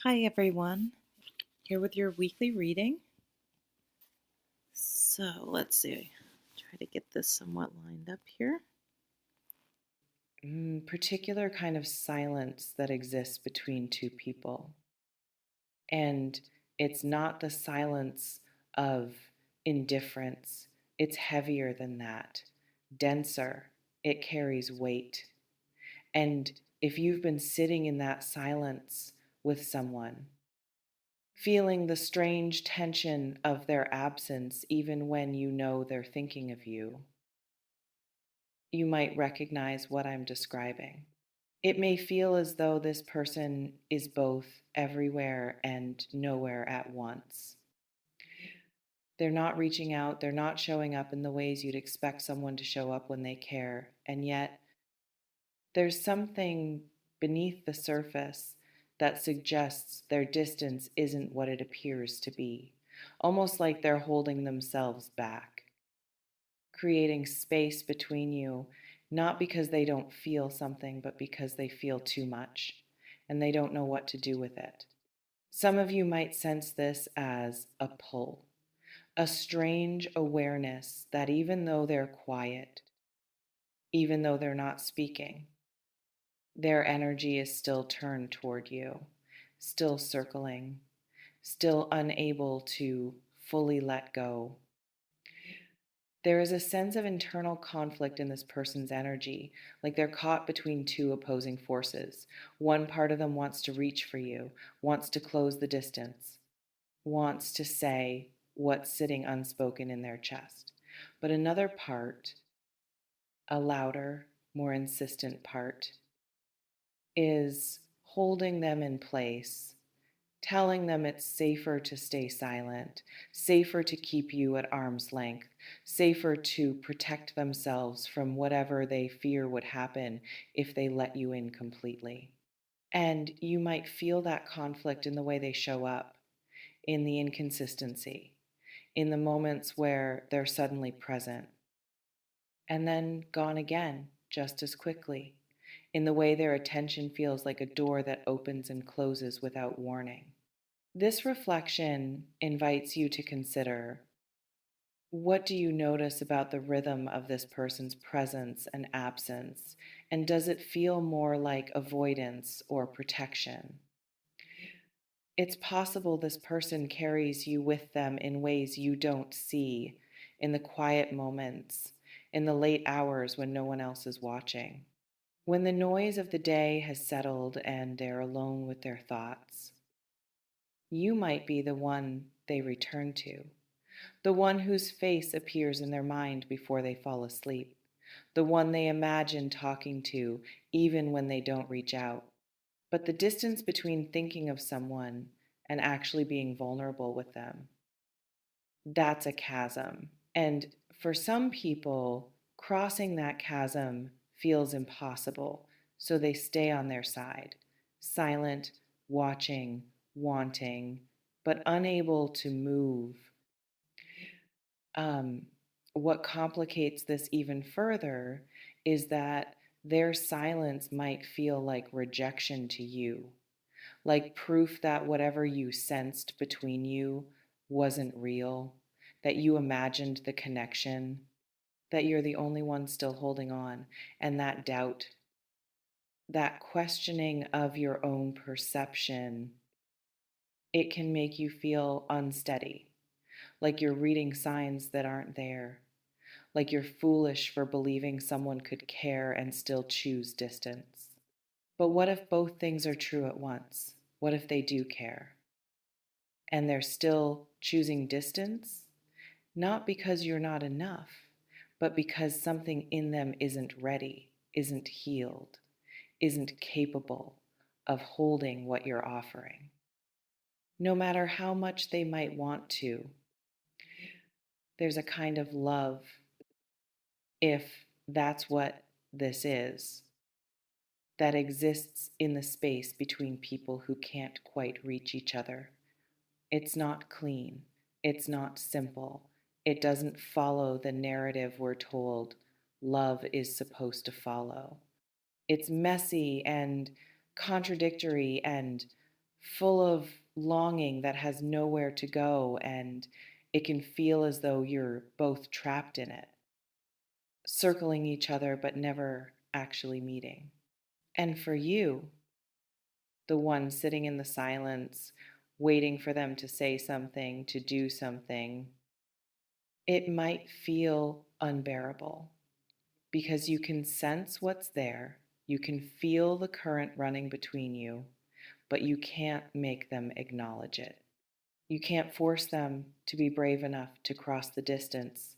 Hi, everyone. Here with your weekly reading. So let's see. Try to get this somewhat lined up here. Particular kind of silence that exists between two people. And it's not the silence of indifference, it's heavier than that, denser, it carries weight. And if you've been sitting in that silence with someone, feeling the strange tension of their absence, even when you know they're thinking of you, you might recognize what I'm describing. It may feel as though this person is both everywhere and nowhere at once. They're not reaching out, they're not showing up in the ways you'd expect someone to show up when they care, and yet there's something beneath the surface that suggests their distance isn't what it appears to be, almost like they're holding themselves back, creating space between you, not because they don't feel something, but because they feel too much and they don't know what to do with it. Some of you might sense this as a pull, a strange awareness that even though they're quiet, even though they're not speaking, their energy is still turned toward you, still circling, still unable to fully let go. There is a sense of internal conflict in this person's energy, like they're caught between two opposing forces. One part of them wants to reach for you, wants to close the distance, wants to say what's sitting unspoken in their chest. But another part, a louder, more insistent part, is holding them in place, telling them it's safer to stay silent, safer to keep you at arm's length, safer to protect themselves from whatever they fear would happen if they let you in completely. And you might feel that conflict in the way they show up, in the inconsistency, in the moments where they're suddenly present, and then gone again just as quickly, in the way their attention feels like a door that opens and closes without warning. This reflection invites you to consider, what do you notice about the rhythm of this person's presence and absence? And does it feel more like avoidance or protection? It's possible this person carries you with them in ways you don't see, in the quiet moments, in the late hours when no one else is watching. When the noise of the day has settled and they're alone with their thoughts, you might be the one they return to, the one whose face appears in their mind before they fall asleep, the one they imagine talking to even when they don't reach out. But the distance between thinking of someone and actually being vulnerable with them, that's a chasm. And for some people, crossing that chasm feels impossible, so they stay on their side, silent, watching, wanting, but unable to move. Um, what complicates this even further is that their silence might feel like rejection to you, like proof that whatever you sensed between you wasn't real, that you imagined the connection, that you're the only one still holding on, and that doubt, that questioning of your own perception, it can make you feel unsteady, like you're reading signs that aren't there, like you're foolish for believing someone could care and still choose distance. But what if both things are true at once? What if they do care? And they're still choosing distance, not because you're not enough, but because something in them isn't ready, isn't healed, isn't capable of holding what you're offering. No matter how much they might want to, there's a kind of love, if that's what this is, that exists in the space between people who can't quite reach each other. It's not clean. It's not simple. It doesn't follow the narrative we're told love is supposed to follow. It's messy and contradictory and full of longing that has nowhere to go, and it can feel as though you're both trapped in it, circling each other but never actually meeting. And for you, the one sitting in the silence, waiting for them to say something, to do something, it might feel unbearable because you can sense what's there, you can feel the current running between you, but you can't make them acknowledge it. You can't force them to be brave enough to cross the distance.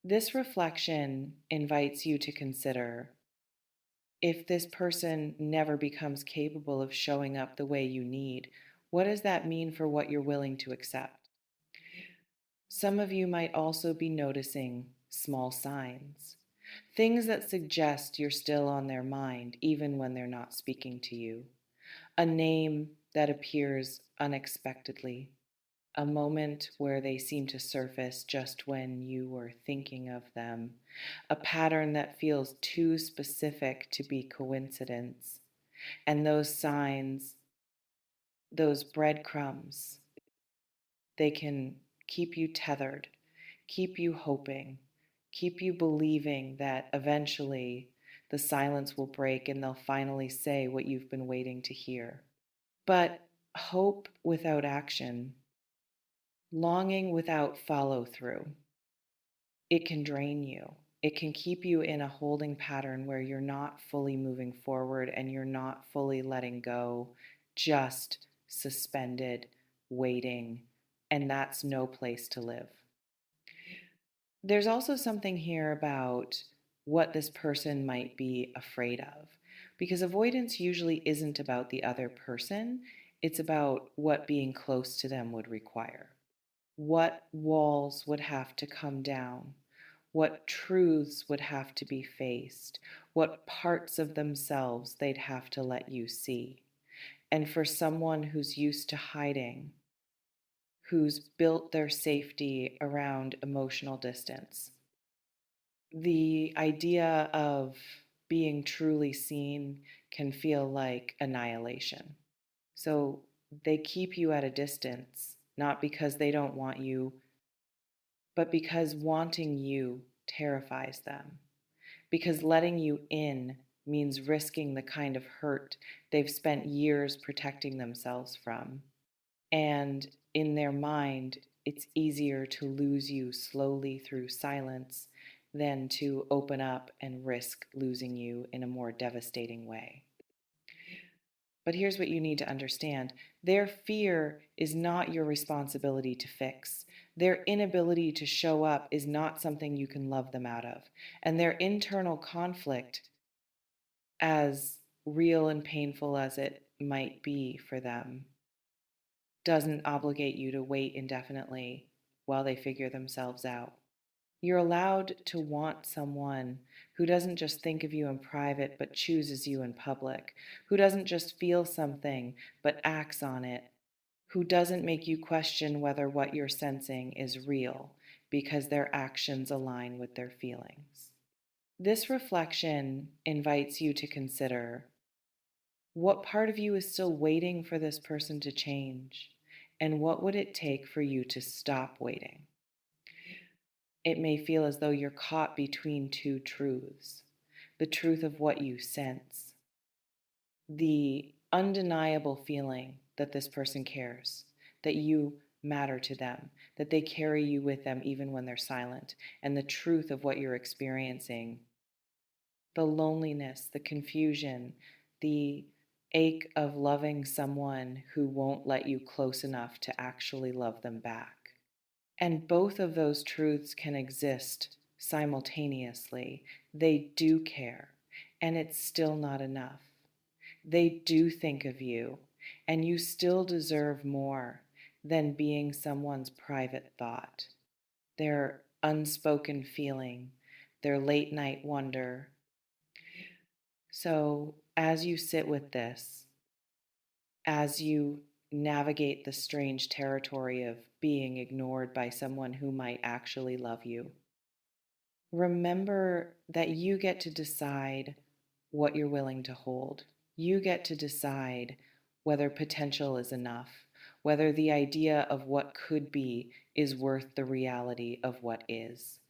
This reflection invites you to consider, if this person never becomes capable of showing up the way you need, what does that mean for what you're willing to accept? Some of you might also be noticing small signs, things that suggest you're still on their mind even when they're not speaking to you. A name that appears unexpectedly, a moment where they seem to surface just when you were thinking of them, a pattern that feels too specific to be coincidence. And those signs, those breadcrumbs, they can keep you tethered, keep you hoping, keep you believing that eventually the silence will break and they'll finally say what you've been waiting to hear. But hope without action, longing without follow through, it can drain you. It can keep you in a holding pattern where you're not fully moving forward and you're not fully letting go, just suspended, waiting, and that's no place to live. There's also something here about what this person might be afraid of, because avoidance usually isn't about the other person, it's about what being close to them would require. What walls would have to come down, what truths would have to be faced, what parts of themselves they'd have to let you see. And for someone who's used to hiding, who's built their safety around emotional distance, the idea of being truly seen can feel like annihilation. So they keep you at a distance, not because they don't want you, but because wanting you terrifies them. Because letting you in means risking the kind of hurt they've spent years protecting themselves from. And in their mind, it's easier to lose you slowly through silence than to open up and risk losing you in a more devastating way. But here's what you need to understand: their fear is not your responsibility to fix. Their inability to show up is not something you can love them out of. And their internal conflict, as real and painful as it might be for them, doesn't obligate you to wait indefinitely while they figure themselves out. You're allowed to want someone who doesn't just think of you in private but chooses you in public, who doesn't just feel something but acts on it, who doesn't make you question whether what you're sensing is real because their actions align with their feelings. This reflection invites you to consider, what part of you is still waiting for this person to change? And what would it take for you to stop waiting? It may feel as though you're caught between two truths: the truth of what you sense, the undeniable feeling that this person cares, that you matter to them, that they carry you with them even when they're silent, and the truth of what you're experiencing, the loneliness, the confusion, the ache of loving someone who won't let you close enough to actually love them back. And both of those truths can exist simultaneously. They do care, and it's still not enough. They do think of you, and you still deserve more than being someone's private thought, their unspoken feeling, their late night wonder. So, as you sit with this, as you navigate the strange territory of being ignored by someone who might actually love you, remember that you get to decide what you're willing to hold. You get to decide whether potential is enough, whether the idea of what could be is worth the reality of what is,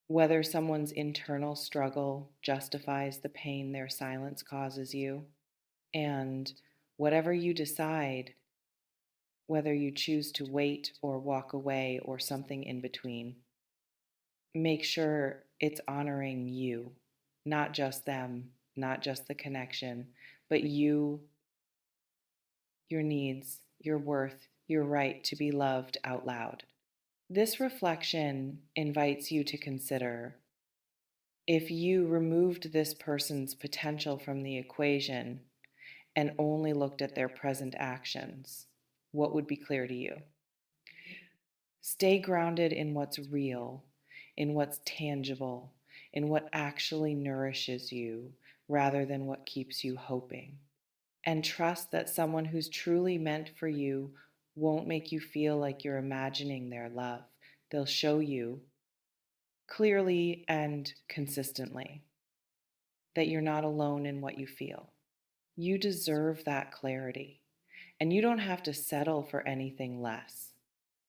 whether someone's internal struggle justifies the pain their silence causes you, and whatever you decide, whether you choose to wait or walk away or something in between, make sure it's honoring you, not just them, not just the connection, but you, your needs, your worth, your right to be loved out loud. This reflection invites you to consider, if you removed this person's potential from the equation and only looked at their present actions, what would be clear to you? Stay grounded in what's real, in what's tangible, in what actually nourishes you rather than what keeps you hoping. And trust that someone who's truly meant for you won't make you feel like you're imagining their love. They'll show you clearly and consistently that you're not alone in what you feel. You deserve that clarity, and you don't have to settle for anything less.